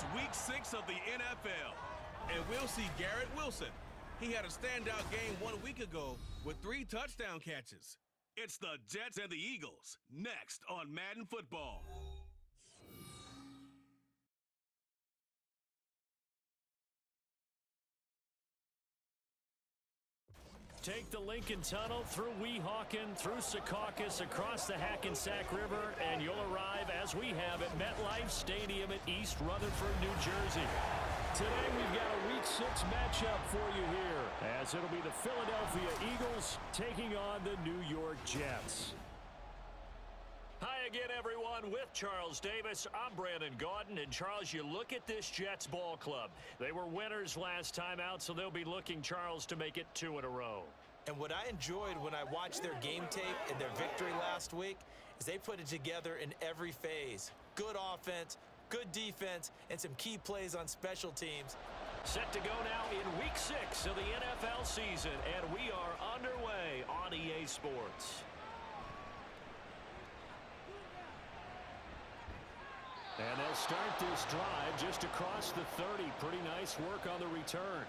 It's week 6 of the NFL, and we'll see Garrett Wilson. He had a standout game 1 week ago with 3 touchdown catches. It's the Jets and the Eagles, next on Madden Football. Take the Lincoln Tunnel through Weehawken, through Secaucus, across the Hackensack River, and you'll arrive, as we have, at MetLife Stadium at East Rutherford, New Jersey. Today we've got a Week 6 matchup for you here, as it'll be the Philadelphia Eagles taking on the New York Jets. Hi again, everyone. With Charles Davis, I'm Brandon Gaudin. And, Charles, you look at this Jets ball club. They were winners last time out, so they'll be looking, Charles, to make it 2 in a row. And what I enjoyed when I watched their game tape and their victory last week is they put it together in every phase. Good offense, good defense, and some key plays on special teams. Set to go now in Week 6 of the NFL season, and we are underway on EA Sports. And they'll start this drive just across the 30. Pretty nice work on the return.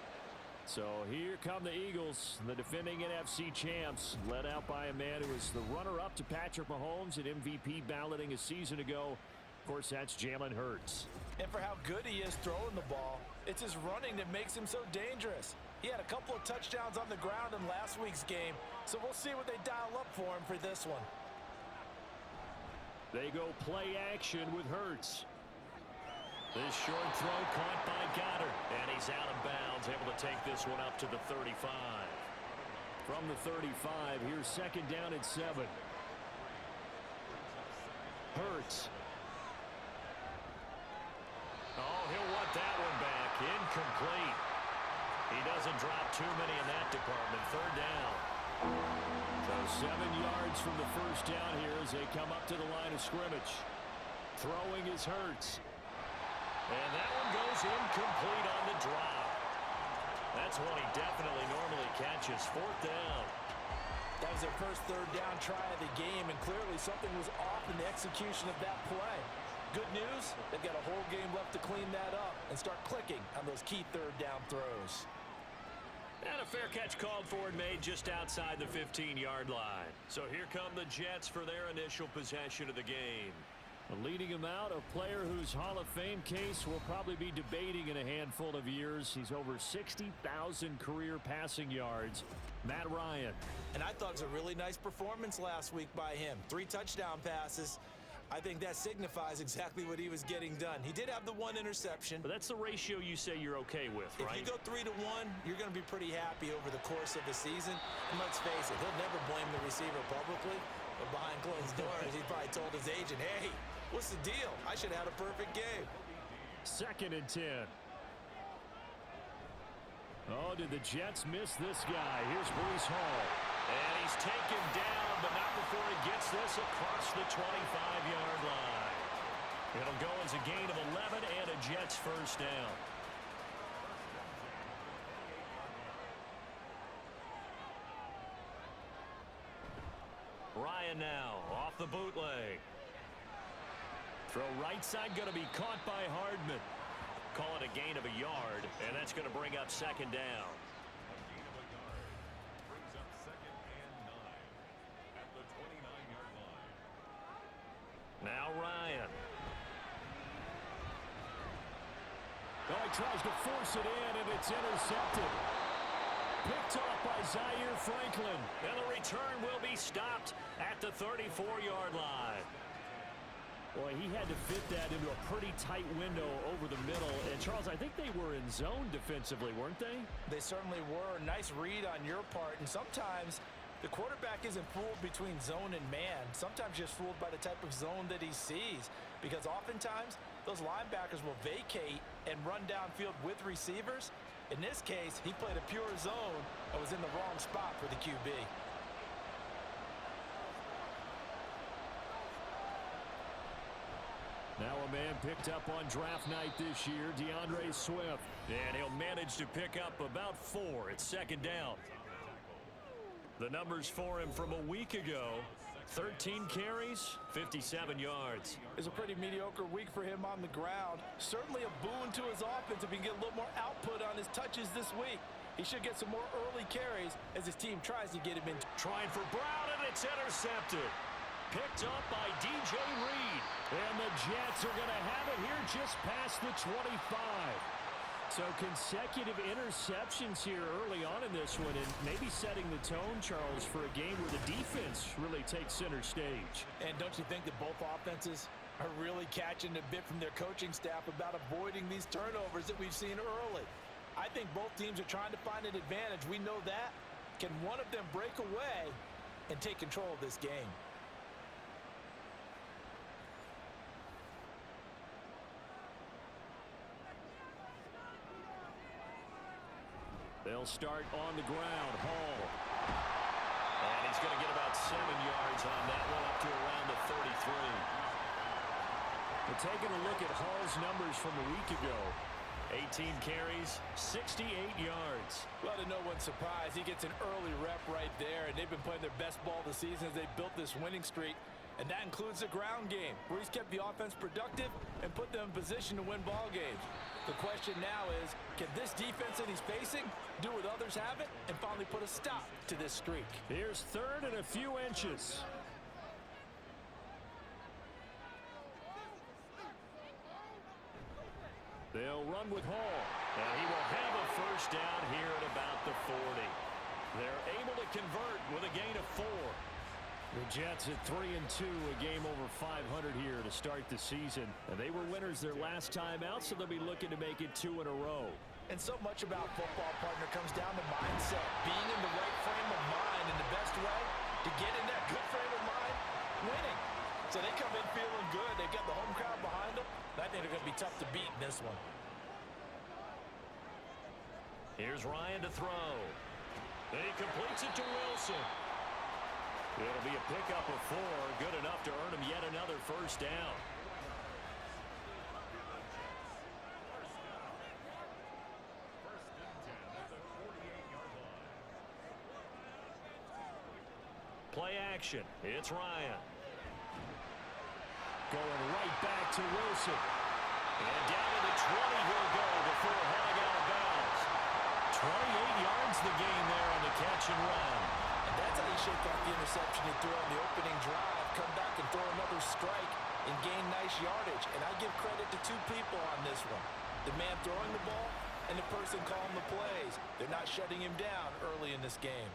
So here come the Eagles, the defending NFC champs, led out by a man who was the runner-up to Patrick Mahomes at MVP balloting a season ago. Of course, that's Jalen Hurts. And for how good he is throwing the ball, it's his running that makes him so dangerous. He had a couple of touchdowns on the ground in last week's game, so we'll see what they dial up for him for this one. They go play action with Hurts. This short throw caught by Goddard, and he's out of bounds, able to take this one up to the 35. From the 35, here's second down at 7. Hurts. Oh, he'll want that one back. Incomplete. He doesn't drop too many in that department. Third down. So 7 yards from the first down here as they come up to the line of scrimmage. Throwing is Hurts. And that one goes incomplete on the drop. That's one he definitely normally catches. Fourth down. That was their first third down try of the game, and clearly something was off in the execution of that play. Good news, they've got a whole game left to clean that up and start clicking on those key third down throws. And a fair catch called for and made just outside the 15-yard line. So here come the Jets for their initial possession of the game. Leading him out, a player whose Hall of Fame case will probably be debating in a handful of years. He's over 60,000 career passing yards. Matt Ryan. And I thought it was a really nice performance last week by him. 3 touchdown passes. I think that signifies exactly what he was getting done. He did have the 1 interception. But that's the ratio you say you're okay with, right? If you go 3-to-1, you're going to be pretty happy over the course of the season. And let's face it, he'll never blame the receiver publicly. But behind closed doors, he probably told his agent, hey, what's the deal? I should have had a perfect game. Second and 10. Oh, did the Jets miss this guy? Here's Breece Hall. And he's taken down, but not before he gets this across the 25-yard line. It'll go as a gain of 11 and a Jets first down. Ryan now off the bootleg. Throw right side going to be caught by Hardman. Call it a gain of a yard, and that's going to bring up second down. A gain of a yard brings up 2nd and 9 at the 29-yard line. Now Ryan. Oh, he tries to force it in, and it's intercepted. Picked off by Zaire Franklin. And the return will be stopped at the 34-yard line. Boy, he had to fit that into a pretty tight window over the middle. And, Charles, I think they were in zone defensively, weren't they? They certainly were. Nice read on your part. And sometimes the quarterback isn't fooled between zone and man. Sometimes just fooled by the type of zone that he sees. Because oftentimes, those linebackers will vacate and run downfield with receivers. In this case, he played a pure zone and was in the wrong spot for the QB. Now a man picked up on draft night this year, DeAndre Swift. And he'll manage to pick up about 4 at second down. The numbers for him from a week ago: 13 carries, 57 yards. It's a pretty mediocre week for him on the ground. Certainly a boon to his offense if he can get a little more output on his touches this week. He should get some more early carries as his team tries to get him in. Trying for Brown, and it's intercepted. Picked up by DJ Reed. And the Jets are going to have it here just past the 25. So consecutive interceptions here early on in this one, and maybe setting the tone, Charles, for a game where the defense really takes center stage. And don't you think that both offenses are really catching a bit from their coaching staff about avoiding these turnovers that we've seen early? I think both teams are trying to find an advantage. We know that. Can one of them break away and take control of this game? They'll start on the ground. Hall. And he's going to get about 7 yards on that one, up to around the 33. We're taking a look at Hall's numbers from a week ago. 18 carries, 68 yards. Well, to no one's surprise, he gets an early rep right there, and they've been playing their best ball this season as they built this winning streak. And that includes the ground game, where he's kept the offense productive and put them in position to win ball games. The question now is, can this defense that he's facing do what others haven't and finally put a stop to this streak? Here's third and a few inches. They'll run with Hall, and he will have a first down here at about the 40. They're able to convert with a gain of 4. The Jets at 3-2, a game over 500 here to start the season. And they were winners their last time out, so they'll be looking to make it 2 in a row. And so much about football, partner, comes down to mindset. Being in the right frame of mind, and the best way to get in that good frame of mind, winning. So they come in feeling good. They've got the home crowd behind them. I think they're going to be tough to beat in this one. Here's Ryan to throw. And he completes it to Wilson. It'll be a pickup of 4, good enough to earn him yet another first down. Play action. It's Ryan. Going right back to Wilson. And down to the 20 he'll go before heading out of bounds. 28 yards the gain there on the catch and run. And that's how you shake off the interception you threw on the opening drive. Come back and throw another strike and gain nice yardage. And I give credit to 2 people on this one. The man throwing the ball and the person calling the plays. They're not shutting him down early in this game.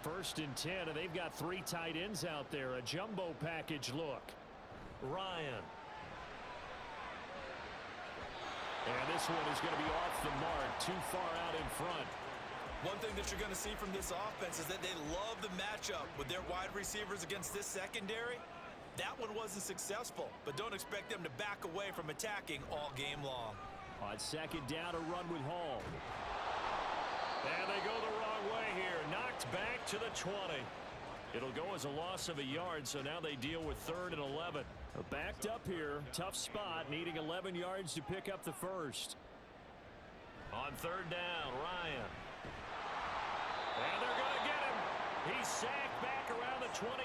1st and 10, and they've got 3 tight ends out there. A jumbo package look. Ryan. And this one is going to be off the mark, too far out in front. One thing that you're going to see from this offense is that they love the matchup with their wide receivers against this secondary. That one wasn't successful, but don't expect them to back away from attacking all game long. On 2nd down, a run with Hall. And they go the wrong way here. Knocked back to the 20. It'll go as a loss of a yard, so now they deal with 3rd and 11. Backed up here. Tough spot, needing 11 yards to pick up the first. On 3rd down, Ryan. And they're going to get him. He's sacked back around the 28.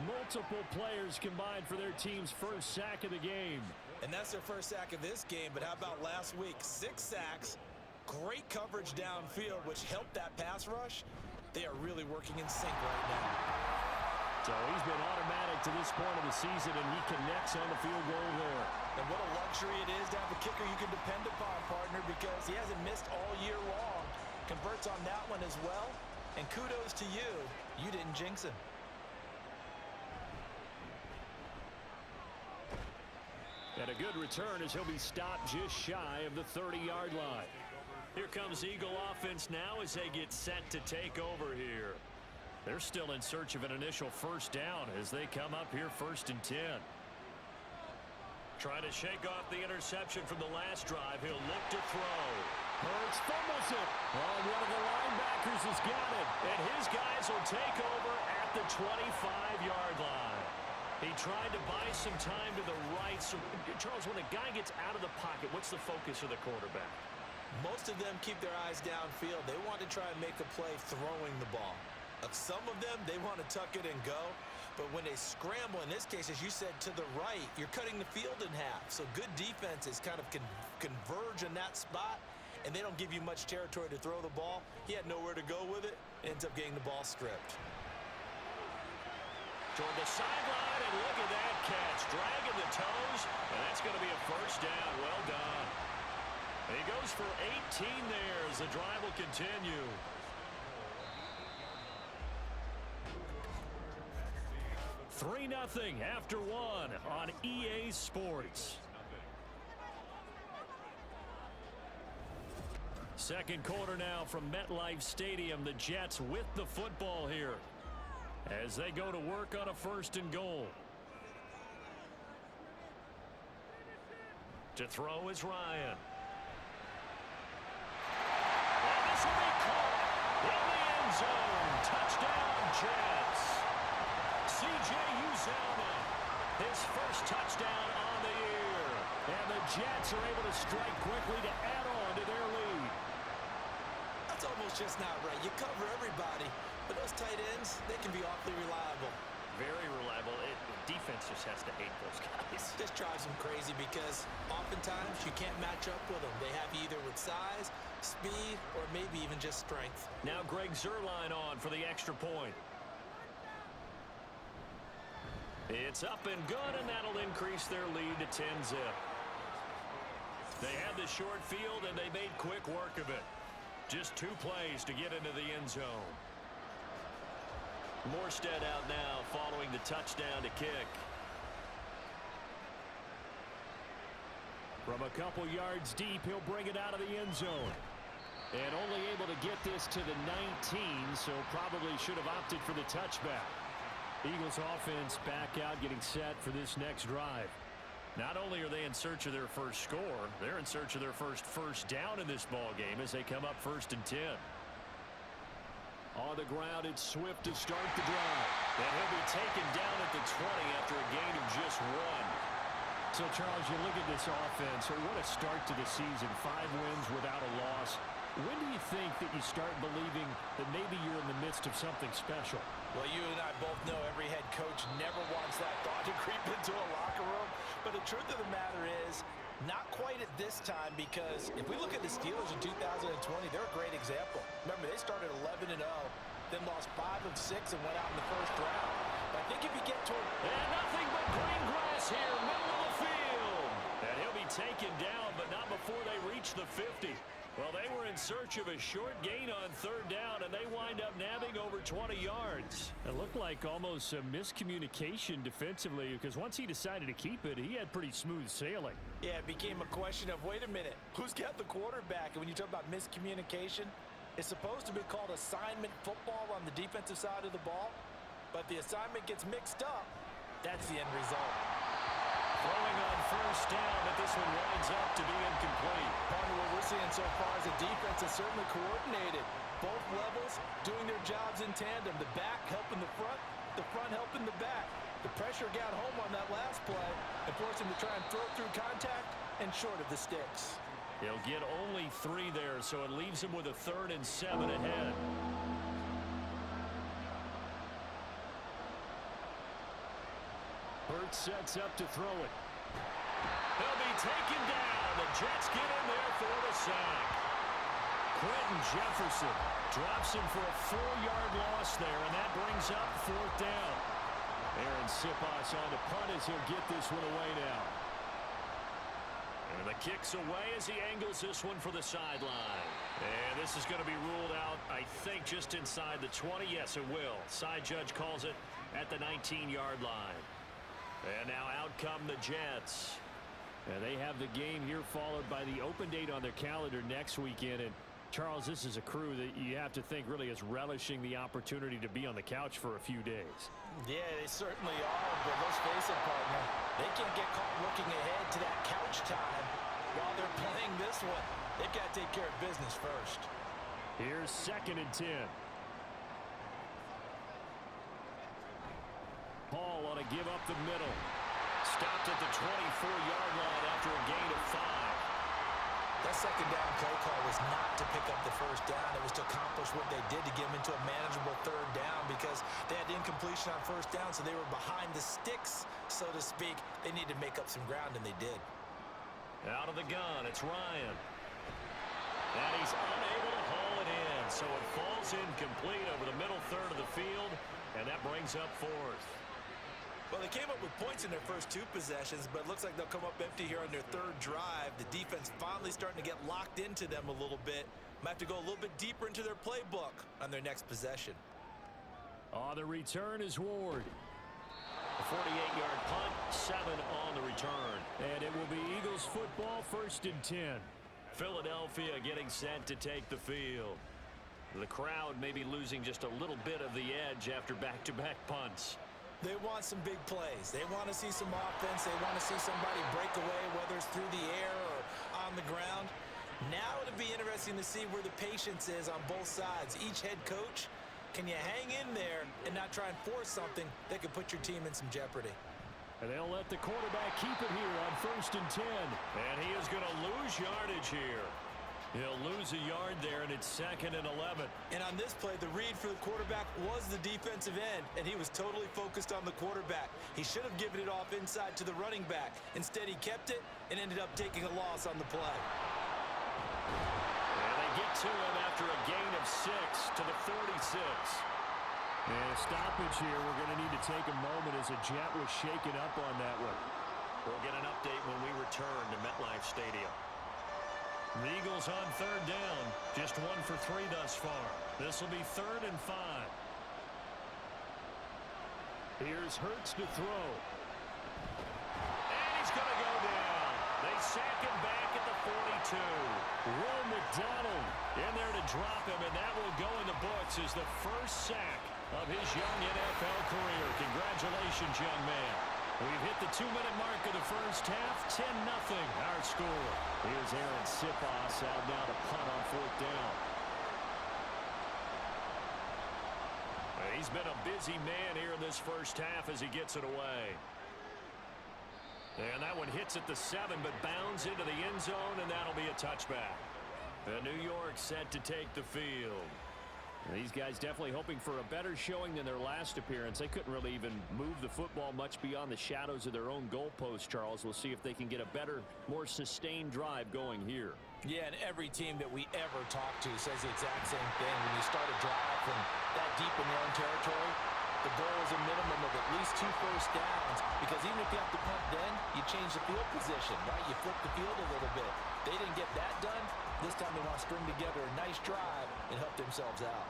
Multiple players combined for their team's first sack of the game. And that's their first sack of this game, but how about last week? 6 sacks. Great coverage downfield, which helped that pass rush. They are really working in sync right now. So he's been automatic to this point of the season, and he connects on the field goal there. And what a luxury it is to have a kicker you can depend upon, partner, because he hasn't missed all year long. Converts on that one as well. And kudos to you. You didn't jinx him. And a good return as he'll be stopped just shy of the 30-yard line. Here comes Eagle offense now as they get set to take over here. They're still in search of an initial first down as they come up here 1st and 10. Trying to shake off the interception from the last drive. He'll look to throw. Hurts fumbles it. Oh, one of the linebackers has got it. And his guys will take over at the 25-yard line. He tried to buy some time to the right. So, Charles, when a guy gets out of the pocket, what's the focus of the quarterback? Most of them keep their eyes downfield. They want to try and make a play throwing the ball. Some of them, they want to tuck it and go. But when they scramble, in this case, as you said, to the right, you're cutting the field in half. So good defenses kind of converge in that spot, and they don't give you much territory to throw the ball. He had nowhere to go with it. Ends up getting the ball stripped. Toward the sideline, and look at that catch. Dragging the toes, and that's going to be a first down. Well done. And he goes for 18 there as the drive will continue. Three 3-0 after one on EA Sports. Second quarter now from MetLife Stadium. The Jets with the football here as they go to work on a 1st and goal. To throw is Ryan. And this will be caught in the end zone. Touchdown, Jets. C.J. Uzomah, his first touchdown on the year. And the Jets are able to strike quickly to add on to their lead. That's almost just not right. You cover everybody, but those tight ends, they can be awfully reliable. Very reliable. Defense just has to hate those guys. This drives them crazy because oftentimes you can't match up with them. They have you either with size, speed, or maybe even just strength. Now Greg Zuerlein on for the extra point. It's up and good, and that'll increase their lead to 10-0. They had the short field, and they made quick work of it. Just 2 plays to get into the end zone. Morstead out now following the touchdown to kick. From a couple yards deep, he'll bring it out of the end zone. And only able to get this to the 19, so probably should have opted for the touchback. Eagles offense back out, getting set for this next drive. Not only are they in search of their first score, they're in search of their first down in this ball game as they come up 1st and 10. On the ground, it's Swift to start the drive. And he'll be taken down at the 20 after a gain of just 1. So, Charles, you look at this offense, so what a start to the season. 5 wins without a loss. When do you think that you start believing that maybe you're in the midst of something special? Well, you and I both know every head coach never wants that thought to creep into a locker room. But the truth of the matter is, not quite at this time, because if we look at the Steelers in 2020, they're a great example. Remember, they started 11-0, then lost 5 of 6 and went out in the first round. But I think if you get toward... And nothing but green grass here, middle of the field. And he'll be taken down, but not before they reach the 50. Well, they were in search of a short gain on 3rd down, and they wind up nabbing over 20 yards. It looked like almost a miscommunication defensively, because once he decided to keep it, he had pretty smooth sailing. Yeah, it became a question of, wait a minute, who's got the quarterback? And when you talk about miscommunication, it's supposed to be called assignment football on the defensive side of the ball, but the assignment gets mixed up. That's the end result. Throwing on 1st down, but this one winds up to be incomplete. Partner, what we're seeing so far is the defense is certainly coordinated. Both levels doing their jobs in tandem. The back helping the front helping the back. The pressure got home on that last play and forced him to try and throw through contact and short of the sticks. He'll get only 3 there, so it leaves him with a 3rd and 7 ahead. Hurts sets up to throw it. He'll be taken down. The Jets get in there for the sack. Quentin Jefferson drops him for a 4-yard loss there, and that brings up 4th down. Aaron Sipas on the punt as he'll get this one away now. And the kick's away as he angles this one for the sideline. And this is going to be ruled out, I think, just inside the 20. Yes, it will. Side judge calls it at the 19-yard line. And now out come the Jets. And they have the game here followed by the open date on their calendar next weekend. And, Charles, this is a crew that you have to think really is relishing the opportunity to be on the couch for a few days. Yeah, they certainly are, but let's face it, partner. They can't get caught looking ahead to that couch time while they're playing this one. They've got to take care of business first. Here's 2nd and 10. Hall on a give up the middle. Stopped at the 24-yard line after a gain of 5. That second down play call was not to pick up the first down. It was to accomplish what they did to get them into a manageable third down because they had incompletion on first down, so they were behind the sticks, so to speak. They needed to make up some ground, and they did. Out of the gun, it's Ryan. And he's unable to haul it in, so it falls incomplete over the middle third of the field, and that brings up fourth. Well, they came up with points in their first two possessions, but it looks like they'll come up empty here on their third drive. The defense finally starting to get locked into them a little bit. Might have to go a little bit deeper into their playbook on their next possession. On the return is Ward. A 48-yard punt, 7 on the return. And it will be Eagles football, 1st and 10. Philadelphia getting set to take the field. The crowd may be losing just a little bit of the edge after back-to-back punts. They want some big plays. They want to see some offense. They want to see somebody break away, whether it's through the air or on the ground. Now it'll be interesting to see where the patience is on both sides. Each head coach, can you hang in there and not try and force something that could put your team in some jeopardy? And they'll let the quarterback keep it here on 1st and 10. And he is going to lose yardage here. He'll lose a yard there, and it's 2nd and 11. And on this play, the read for the quarterback was the defensive end, and he was totally focused on the quarterback. He should have given it off inside to the running back. Instead, he kept it and ended up taking a loss on the play. And they get to him after a gain of 6 to the 46. And a stoppage here. We're going to need to take a moment as a Jet was shaken up on that one. We'll get an update when we return to MetLife Stadium. The Eagles on 3rd down. Just 1 for 3 thus far. This will be 3rd and 5. Here's Hurts to throw. And he's going to go down. They sack him back at the 42. Will McDonald in there to drop him, and that will go in the books as the first sack of his young NFL career. Congratulations, young man. We've hit the 2-minute mark of the first half. 10-0 our score. Here's Aaron Siposs out now to punt on 4th down. He's been a busy man here in this first half as he gets it away. And that one hits at the 7, but bounds into the end zone, and that'll be a touchback. The New York set to take the field. These guys definitely hoping for a better showing than their last appearance. They couldn't really even move the football much beyond the shadows of their own goalpost, Charles. We'll see if they can get a better, more sustained drive going here. Yeah, and every team that we ever talk to says the exact same thing. When you start a drive from that deep in your own territory, the goal is a minimum of at least 2 first downs, because even if you have to punt then, you change the field position, right? You flip the field a little bit. They didn't get that done. This time they want to string together a nice drive and help themselves out.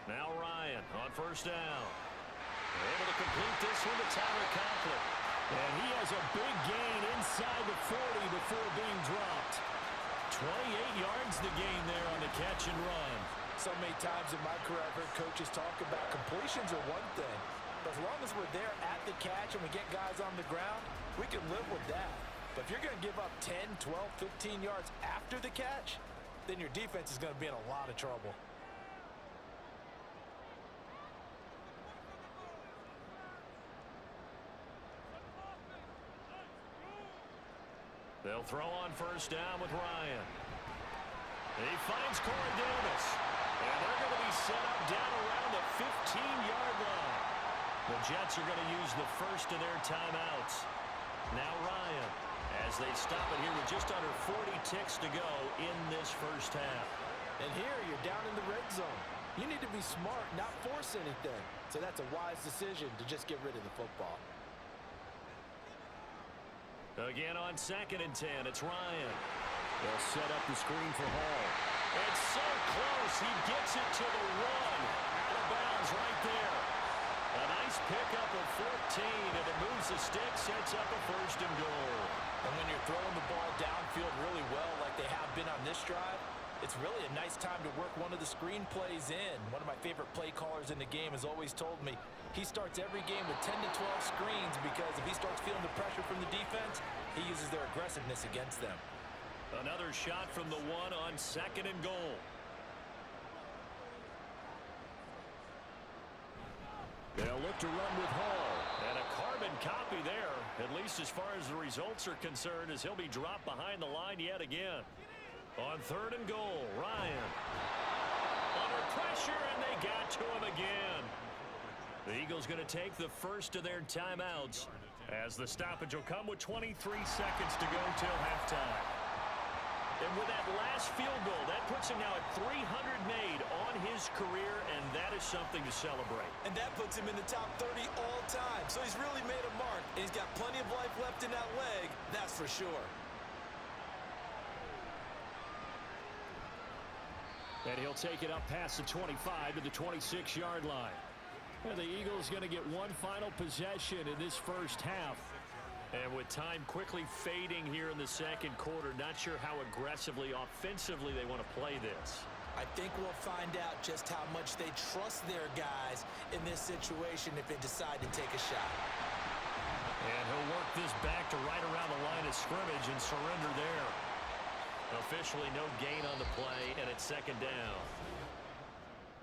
Now Ryan on 1st down. Able to complete this one to Tyler Conklin. And he has a big gain inside the 40 before being dropped. 28 yards the gain there on the catch and run. So many times in my career I've heard coaches talk about completions are one thing, but as long as we're there at the catch and we get guys on the ground, we can live with that. But if you're going to give up 10, 12, 15 yards after the catch, then your defense is going to be in a lot of trouble. They'll throw on 1st down with Ryan. He finds Corey Davis. And they're going to be set up down around the 15-yard line. The Jets are going to use the first of their timeouts. Now Ryan, as they stop it here with just under 40 ticks to go in this first half. And here you're down in the red zone. You need to be smart, not force anything. So that's a wise decision to just get rid of the football. Again on 2nd and 10, it's Ryan. They'll set up the screen for Hall. It's so close, he gets it to the 1. Out of bounds right there. A nice pickup of 14, and it moves the stick, sets up a 1st and goal. And when you're throwing the ball downfield really well like they have been on this drive, it's really a nice time to work one of the screen plays in. One of my favorite play callers in the game has always told me he starts every game with 10 to 12 screens, because if he starts feeling the pressure from the defense, he uses their aggressiveness against them. Another shot from the 1 on 2nd and goal. They'll look to run with Hall. And a carbon carbon copy there, at least as far as the results are concerned, as he'll be dropped behind the line yet again. On 3rd and goal, Ryan. Under pressure, and they got to him again. The Eagles going to take the first of their timeouts, as the stoppage will come with 23 seconds to go till halftime. And with that last field goal, that puts him now at 300 made on his career, and that is something to celebrate. And that puts him in the top 30 all time. So he's really made a mark, and he's got plenty of life left in that leg, that's for sure. And he'll take it up past the 25 to the 26-yard line. And the Eagles going to get one final possession in this first half. And with time quickly fading here in the second quarter, not sure how aggressively, offensively they want to play this. I think we'll find out just how much they trust their guys in this situation if they decide to take a shot. And he'll work this back to right around the line of scrimmage and surrender there. Officially no gain on the play, and it's second down.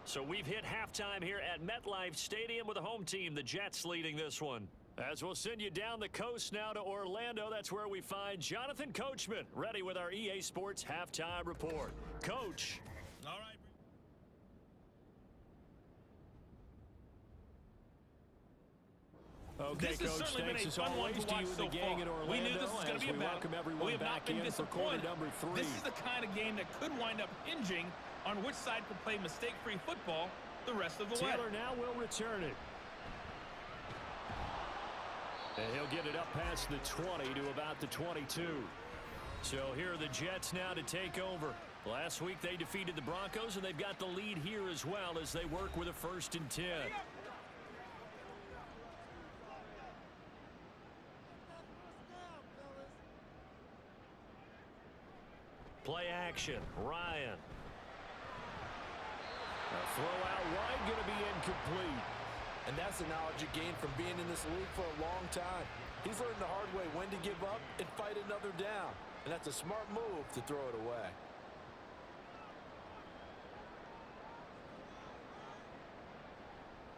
So we've hit halftime here at MetLife Stadium with the home team, the Jets, leading this one. As we'll send you down the coast now to Orlando, that's where we find Jonathan Coachman, ready with our EA Sports Halftime Report. Coach. All right. Okay, this has Coach, certainly been thanks a as fun one always to watch you and so the gang far. in Orlando. We knew this was going to be a battle. Welcome We everyone have not back been in for quarter disappointed. number 3. This is the kind of game that could wind up hinging on which side could play mistake-free football the rest of the way. Taylor now will return it. And he'll get it up past the 20 to about the 22. So here are the Jets now to take over. Last week they defeated the Broncos, and they've got the lead here as well as they work with a 1st and 10. Play action, Ryan. A throw out wide, going to be incomplete. And that's the knowledge you gain from being in this league for a long time. He's learned the hard way when to give up and fight another down. And that's a smart move to throw it away.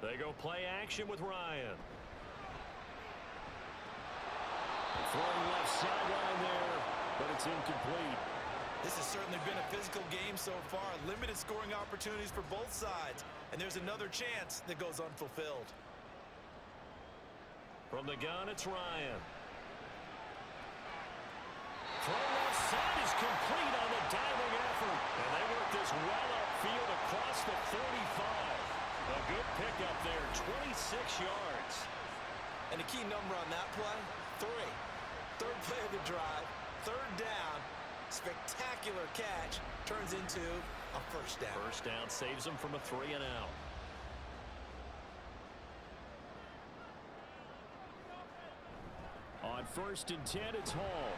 They go play action with Ryan. Throwing left sideline there, but it's incomplete. This has certainly been a physical game so far. Limited scoring opportunities for both sides. And there's another chance that goes unfulfilled. From the gun, it's Ryan. Throw left side is complete on the diving effort. And they work this well upfield across the 45. A good pickup there, 26 yards. And the key number on that play, 3. Third play of the drive, 3rd down. Spectacular catch turns into a 1st down. 1st down saves them from a 3 and out. On 1st and 10, it's Hall.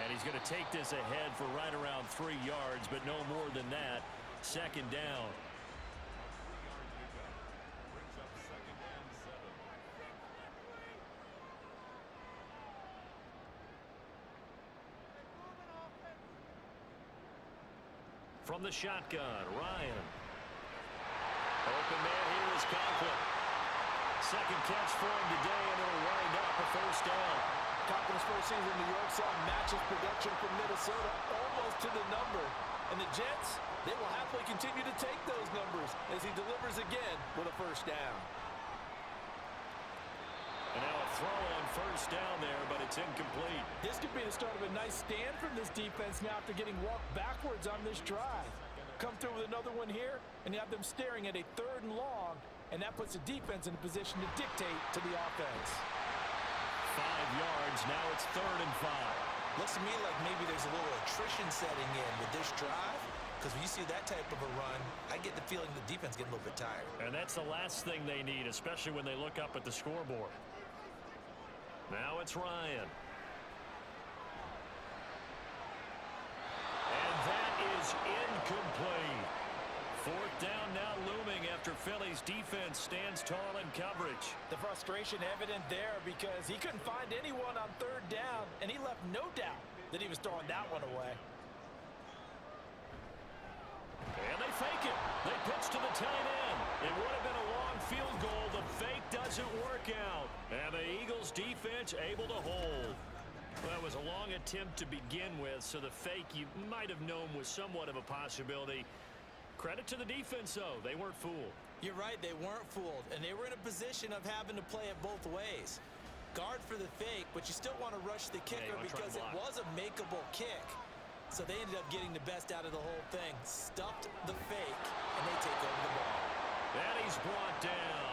And he's going to take this ahead for right around 3 yards, but no more than that. 2nd down. From the shotgun, Ryan. Open man here is Conklin. 2nd catch for him today, and it'll wind up a 1st down. Conklin's first season in New York saw matches production from Minnesota almost to the number. And the Jets, they will happily continue to take those numbers as he delivers again with a 1st down. And now a throw on 1st down there, but it's incomplete. This could be the start of a nice stand from this defense now after getting walked backwards on this drive. Come through with another one here, and you have them staring at a 3rd and long, and that puts the defense in a position to dictate to the offense. 5 yards, now it's 3rd and 5. Looks to me like maybe there's a little attrition setting in with this drive, because when you see that type of a run, I get the feeling the defense getting a little bit tired. And that's the last thing they need, especially when they look up at the scoreboard. Now it's Ryan. And that is incomplete. 4th down now looming after Philly's defense stands tall in coverage. The frustration evident there because he couldn't find anyone on 3rd down, and he left no doubt that he was throwing that one away. And they fake it. They pitch to the tight end. It would have been a long field goal. The fake doesn't work out. And the Eagles defense It's able to hold. Well, it was a long attempt to begin with, so the fake you might have known was somewhat of a possibility. Credit to the defense, though. They weren't fooled. You're right, they weren't fooled, and they were in a position of having to play it both ways. Guard for the fake, but you still want to rush the kicker because it was a makeable kick. So they ended up getting the best out of the whole thing. Stuffed the fake, and they take over the ball. And he's brought down.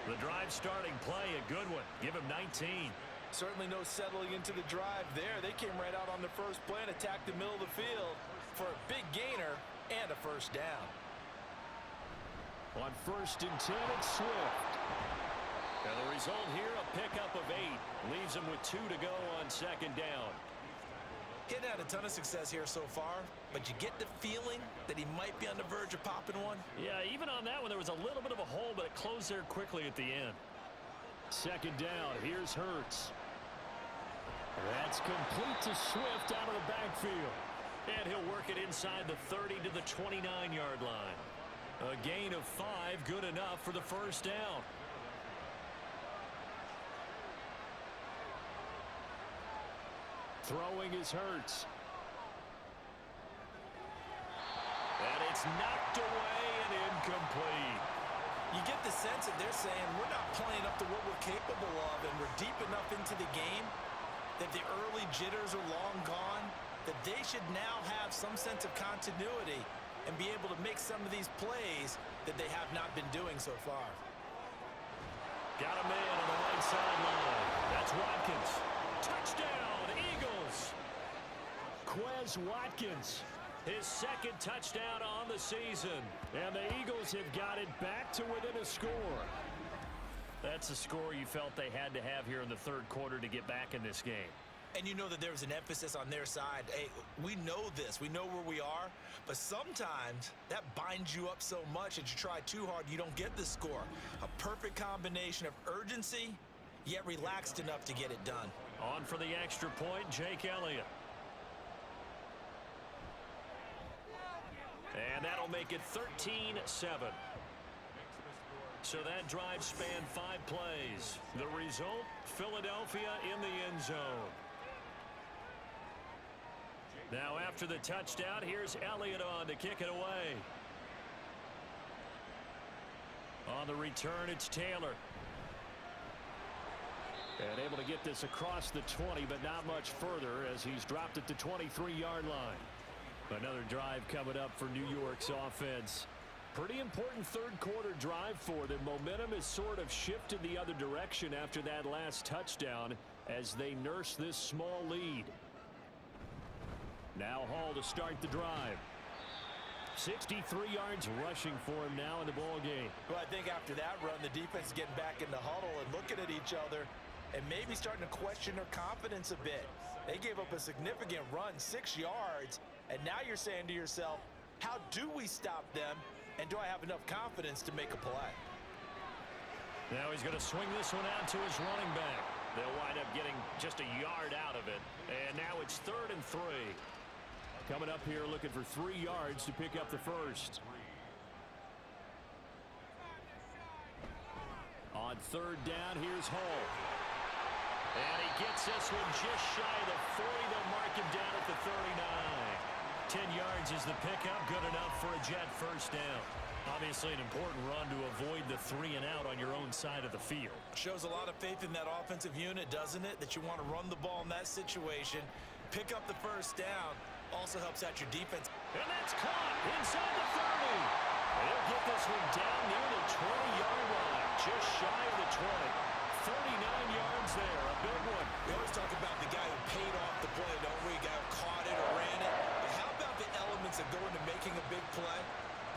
The drive starting play, a good one. Give him 19. Certainly no settling into the drive there. They came right out on the first play and attacked the middle of the field for a big gainer and a first down. On 1st and 10, it's Swift. And the result here, a pickup of 8. Leaves him with 2 to go on 2nd down. He hadn't had a ton of success here so far, but you get the feeling that he might be on the verge of popping one. Yeah, even on that one, there was a little bit of a hole, but it closed there quickly at the end. 2nd down, here's Hurts. That's complete to Swift out of the backfield. And he'll work it inside the 30 to the 29-yard line. A gain of 5, good enough for the first down. Throwing is Hurts. And it's knocked away and incomplete. You get the sense that they're saying we're not playing up to what we're capable of, and we're deep enough into the game that the early jitters are long gone, that they should now have some sense of continuity and be able to make some of these plays that they have not been doing so far. Got a man on the right sideline. That's Watkins. Touchdown, Eagles. Quez Watkins, his 2nd touchdown on the season. And the Eagles have got it back to within a score. That's a score you felt they had to have here in the 3rd quarter to get back in this game. And you know that there was an emphasis on their side. Hey, we know this. We know where we are. But sometimes that binds you up so much that you try too hard, you don't get the score. A perfect combination of urgency, yet relaxed enough to get it done. On for the extra point, Jake Elliott. And that'll make it 13-7. So that drive spanned 5 plays. The result, Philadelphia in the end zone. Now after the touchdown, here's Elliott on to kick it away. On the return, it's Taylor. And able to get this across the 20, but not much further as he's dropped it to 23-yard line. Another drive coming up for New York's offense. Pretty important 3rd quarter drive for them. Momentum has sort of shifted the other direction after that last touchdown as they nurse this small lead. Now Hall to start the drive. 63 yards rushing for him now in the ball game. Well, I think after that run, the defense is getting back in the huddle and looking at each other and maybe starting to question their confidence a bit. They gave up a significant run, 6 yards, and now you're saying to yourself, how do we stop them? And do I have enough confidence to make a play? Now he's going to swing this one out to his running back. They'll wind up getting just a yard out of it. And now it's 3rd and 3. Coming up here looking for 3 yards to pick up the first. On 3rd down, here's Hall. And he gets this one just shy of the 40. They'll mark him down at the 39. 10 yards is the pickup. Good enough for a Jet first down. Obviously an important run to avoid the 3 and out on your own side of the field. Shows a lot of faith in that offensive unit, doesn't it? That you want to run the ball in that situation. Pick up the first down. Also helps out your defense. And that's caught inside the 30. They'll get this one down near the 20-yard line. Just shy of the 20. 39 yards there. A big one. We always talk about the guy who paid off the play, don't we? The guy who caught it or ran it. But how about the elements that go into making a big play?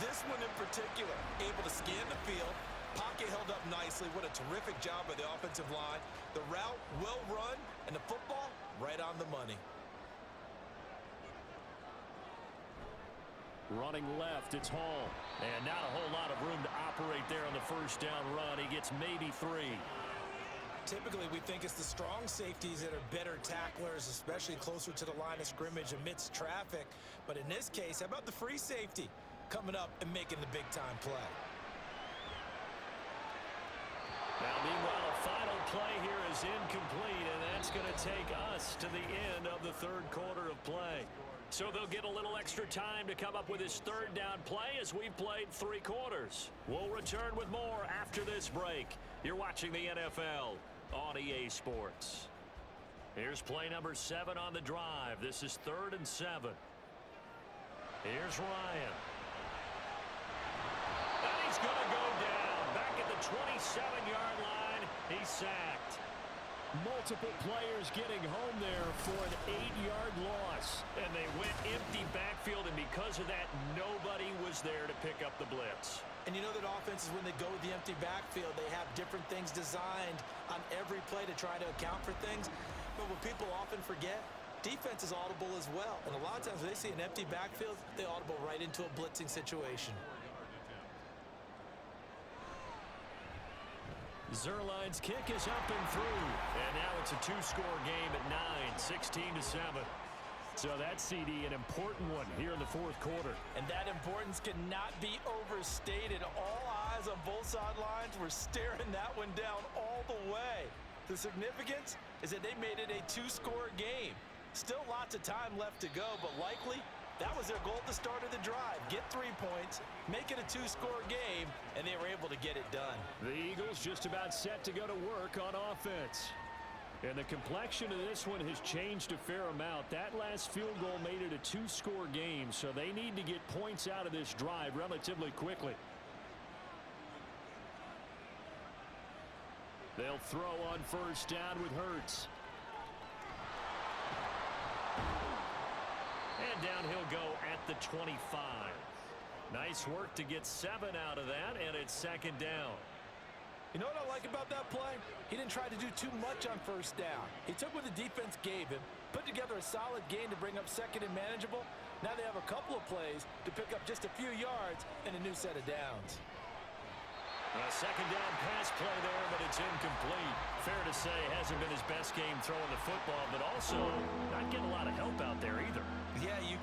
This one in particular, able to scan the field. Pocket held up nicely. What a terrific job by the offensive line. The route well run, and the football right on the money. Running left, it's Hall. And not a whole lot of room to operate there on the first down run. He gets maybe 3. Typically, we think it's the strong safeties that are better tacklers, especially closer to the line of scrimmage amidst traffic. But in this case, how about the free safety coming up and making the big-time play? Now, meanwhile, a final play here is incomplete, and that's going to take us to the end of the third quarter of play. So they'll get a little extra time to come up with his third down play as we've played 3 quarters. We'll return with more after this break. You're watching the NFL on EA Sports. Here's play number 7 on the drive. This is 3rd and 7. Here's Ryan. And he's going to go down. Back at the 27-yard line, he's sacked. Multiple players getting home there for an 8-yard loss. And they went empty backfield, and because of that, nobody was there to pick up the blitz. And you know that offenses, when they go with the empty backfield, they have different things designed on every play to try to account for things. But what people often forget, defense is audible as well. And a lot of times when they see an empty backfield, they audible right into a blitzing situation. Zerline's kick is up and through. And now it's a 2-score game at 9, 16-7. So that CD, an important one here in the 4th quarter. And that importance cannot be overstated. All eyes on both sidelines were staring that one down all the way. The significance is that they made it a 2-score game. Still lots of time left to go, but likely that was their goal at the start of the drive. Get 3 points, make it a 2-score game, and they were able to get it done. The Eagles just about set to go to work on offense. And the complexion of this one has changed a fair amount. That last field goal made it a 2-score game, so they need to get points out of this drive relatively quickly. They'll throw on 1st down with Hurts. And down he'll go at the 25. Nice work to get 7 out of that, and it's 2nd down. You know what I like about that play? He didn't try to do too much on 1st down. He took what the defense gave him, put together a solid gain to bring up 2nd and manageable. Now they have a couple of plays to pick up just a few yards and a new set of downs. A 2nd down pass play there, but it's incomplete. Fair to say, hasn't been his best game throwing the football, but also not getting a lot of help out there either. Yeah, you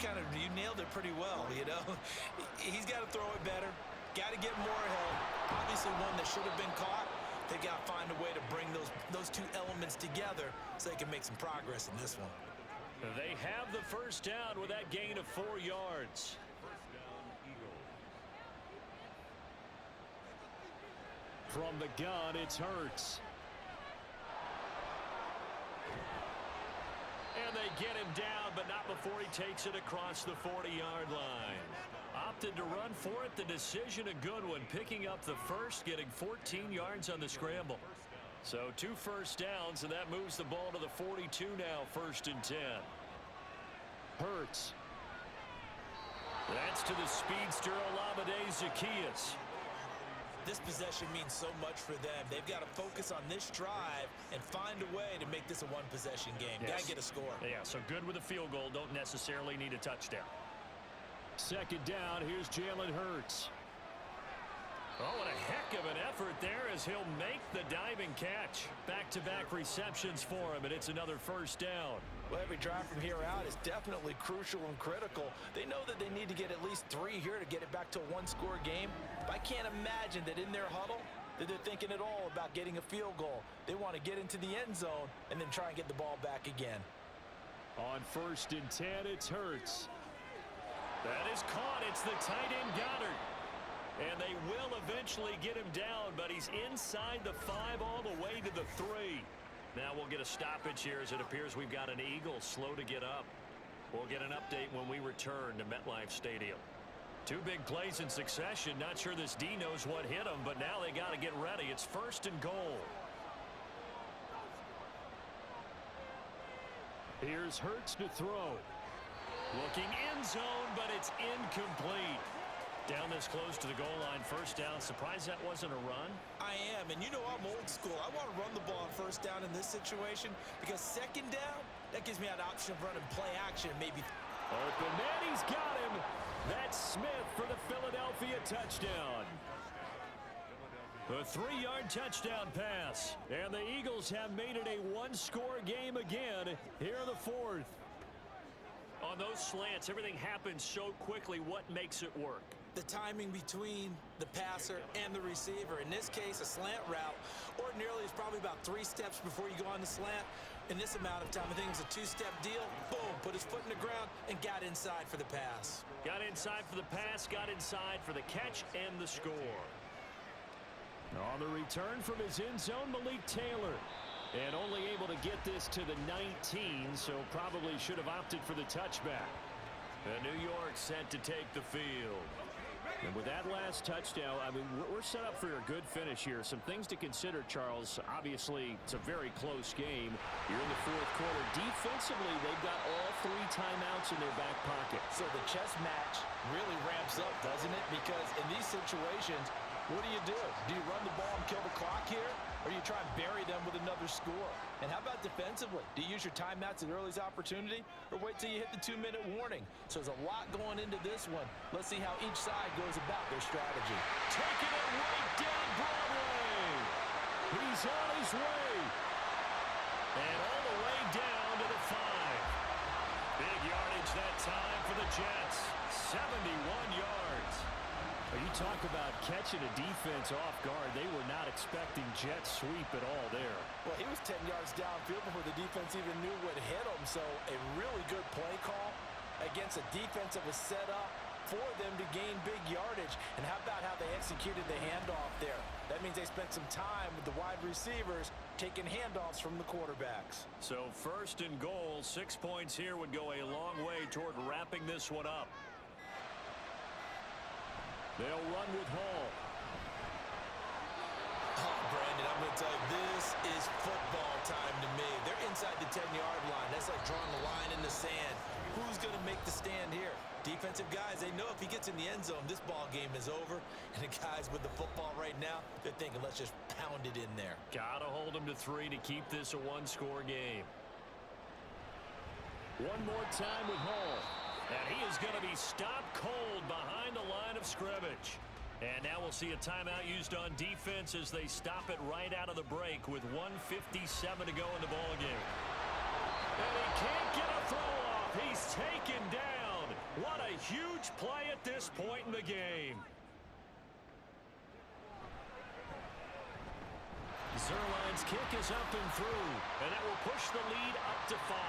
nailed it pretty well, you know. He's got to throw it better. Got to get more help. Obviously one that should have been caught. They got to find a way to bring those 2 elements together so they can make some progress in this one. They have the 1st down with that gain of 4 yards. From the gun, it's Hurts. And they get him down, but not before he takes it across the 40-yard line. Opted to run for it. The decision a good one. Picking up the first, getting 14 yards on the scramble. So 2 first downs, and that moves the ball to the 42 now, 1st and 10. Hurts. That's to the speedster, Olamide Zaccheaus. This possession means so much for them. They've got to focus on this drive and find a way to make this a 1-possession game. Yes. Got to get a score. Yeah, so good with a field goal. Don't necessarily need a touchdown. 2nd down, here's Jalen Hurts. Oh, what a heck of an effort there as he'll make the diving catch. Back-to-back receptions for him, and it's another 1st down. Well, every drive from here out is definitely crucial and critical. They know that they need to get at least 3 here to get it back to a 1-score game. But I can't imagine that in their huddle that they're thinking at all about getting a field goal. They want to get into the end zone and then try and get the ball back again. On 1st and 10, it's Hurts. That is caught. It's the tight end Goddard. And they will eventually get him down, but he's inside the 5 all the way to the 3. Now we'll get a stoppage here as it appears we've got an Eagle slow to get up. We'll get an update when we return to MetLife Stadium. 2 big plays in succession. Not sure this D knows what hit him, but now they got to get ready. It's 1st and goal. Here's Hurts to throw. Looking end zone, but it's incomplete. Down this close to the goal line, 1st down. Surprised that wasn't a run? I am, and you know I'm old school. I want to run the ball on 1st down in this situation because 2nd down, that gives me an option of running play action, maybe. Open man, he's got him. That's Smith for the Philadelphia touchdown. A 3-yard touchdown pass. And the Eagles have made it a 1-score game again here in the 4th. On those slants, everything happens so quickly. What makes it work? The timing between the passer and the receiver. In this case, a slant route Ordinarily, it's probably about 3 steps before you go on the slant. In this amount of time, I think it's a 2-step deal. Boom, put his foot in the ground and got inside for the pass. Got inside for the pass, got inside for the catch and the score. On the return from his end zone, Malik Taylor. And only able to get this to the 19, so probably should have opted for the touchback. And New York set to take the field. And with that last touchdown, I mean, we're set up for a good finish here. Some things to consider, Charles. Obviously, it's a very close game. You're in the fourth quarter. Defensively, they've got all 3 timeouts in their back pocket. So the chess match really ramps up, doesn't it? Because in these situations, what do? Do you run the ball and kill the clock here? Or you try and bury them with another score? And how about defensively? Do you use your timeouts at earliest opportunity? Or wait till you hit the 2-minute warning? So there's a lot going into this one. Let's see how each side goes about their strategy. Taking it right down Broadway. He's on his way. And all the way down to the 5. Big yardage that time for the Jets. 71 yards. You talk about catching a defense off guard. They were not expecting jet sweep at all there. Well, he was 10 yards downfield before the defense even knew what hit him. So a really good play call against a defense that was set up for them to gain big yardage. And how about how they executed the handoff there? That means they spent some time with the wide receivers taking handoffs from the quarterbacks. So 1st and goal, 6 points here would go a long way toward wrapping this one up. They'll run with Hall. Oh, Brandon, I'm going to tell you, this is football time to me. They're inside the 10-yard line. That's like drawing a line in the sand. Who's going to make the stand here? Defensive guys, they know if he gets in the end zone, this ball game is over. And the guys with the football right now, they're thinking, let's just pound it in there. Got to hold them to 3 to keep this a 1-score game. One more time with Hall. And he is going to be stopped cold behind the line of scrimmage. And now we'll see a timeout used on defense as they stop it right out of the break with 1:57 to go in the ballgame. And he can't get a throw off. He's taken down. What a huge play at this point in the game. Zerline's kick is up and through. And that will push the lead up to 5.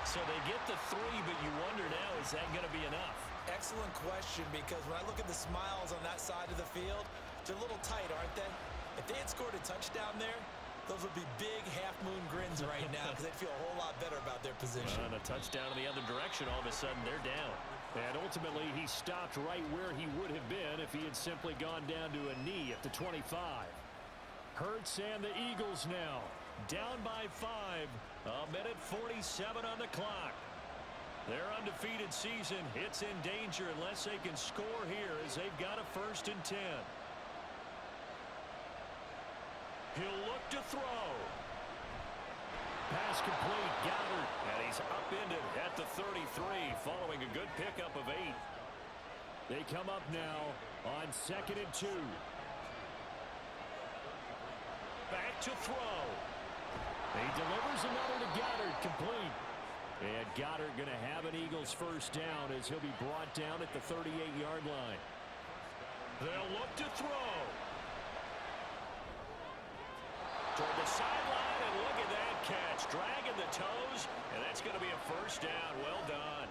So they get the 3, but you wonder now, is that going to be enough? Excellent question, because when I look at the smiles on that side of the field, they're a little tight, aren't they? If they had scored a touchdown there, those would be big half-moon grins right now because they'd feel a whole lot better about their position. And a touchdown in the other direction, all of a sudden they're down. And ultimately, he stopped right where he would have been if he had simply gone down to a knee at the 25. Hurts and the Eagles now down by 5. A minute 47 on the clock. Their undefeated season, it's in danger unless they can score here as they've got a 1st and 10. He'll look to throw. Pass complete, Goddard, and he's upended at the 33 following a good pickup of 8. They come up now on 2nd and 2. Back to throw. He delivers another to Goddard, complete. And Goddard going to have an Eagles 1st down as he'll be brought down at the 38-yard line. They'll look to throw. Toward the sideline, and look at that catch. Dragging the toes, and that's going to be a 1st down. Well done.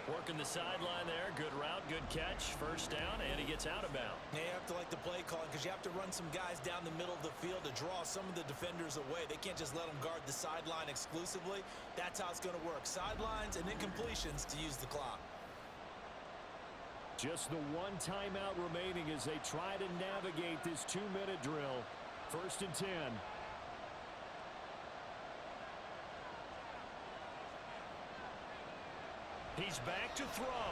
Working the sideline there. Good route, good catch. 1st down, and he gets out of bounds. Yeah, you have to like the play calling because you have to run some guys down the middle of the field to draw some of the defenders away. They can't just let them guard the sideline exclusively. That's how it's going to work. Sidelines and then completions to use the clock. Just the 1 timeout remaining as they try to navigate this 2-minute drill. 1st and 10. He's back to throw.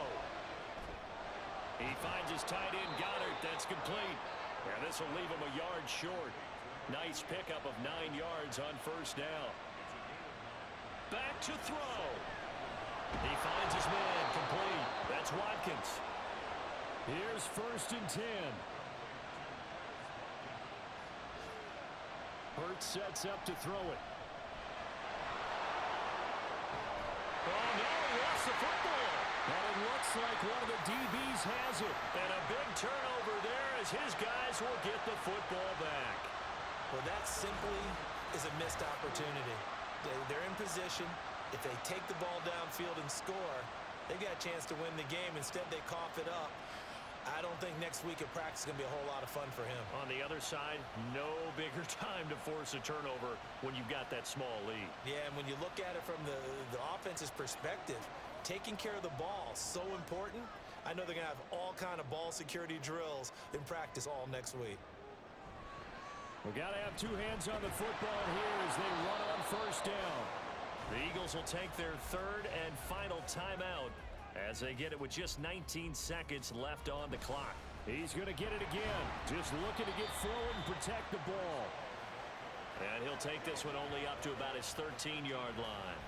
He finds his tight end, Goddard. That's complete. And this will leave him a yard short. Nice pickup of 9 yards on 1st down. Back to throw. He finds his man, complete. That's Watkins. Here's 1st and 10. Hurts sets up to throw it. Oh, no, he lost the football. And it looks like one of the DBs has it. And a big turnover there as his guys will get the football back. is a missed opportunity. They're in position. If they take the ball downfield and score, they got a chance to win the game. Instead, they cough it up. I don't think next week at practice is going to be a whole lot of fun for him. On the other side, no bigger time to force a turnover when you've got that small lead. Yeah, and when you look at it from the offense's perspective, taking care of the ball is so important. I know they're going to have all kind of ball security drills in practice all next week. We got to have two hands on the football here as they run on first down. The Eagles will take their third and final timeout as they get it with just 19 seconds left on the clock. He's going to get it again. Just looking to get forward and protect the ball. And he'll take this one only up to about his 13-yard line.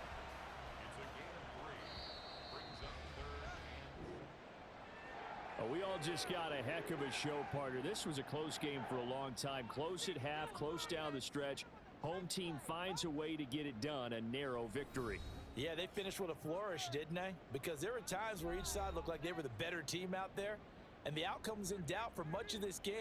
It's a gain of 3. Brings up third. We all just got a heck of a show, partner. This was a close game for a long time. Close at half, close down the stretch. Home team finds a way to get it done, a narrow victory. Yeah, they finished with a flourish, didn't they? Because there were times where each side looked like they were the better team out there, and the outcome was in doubt for much of this game.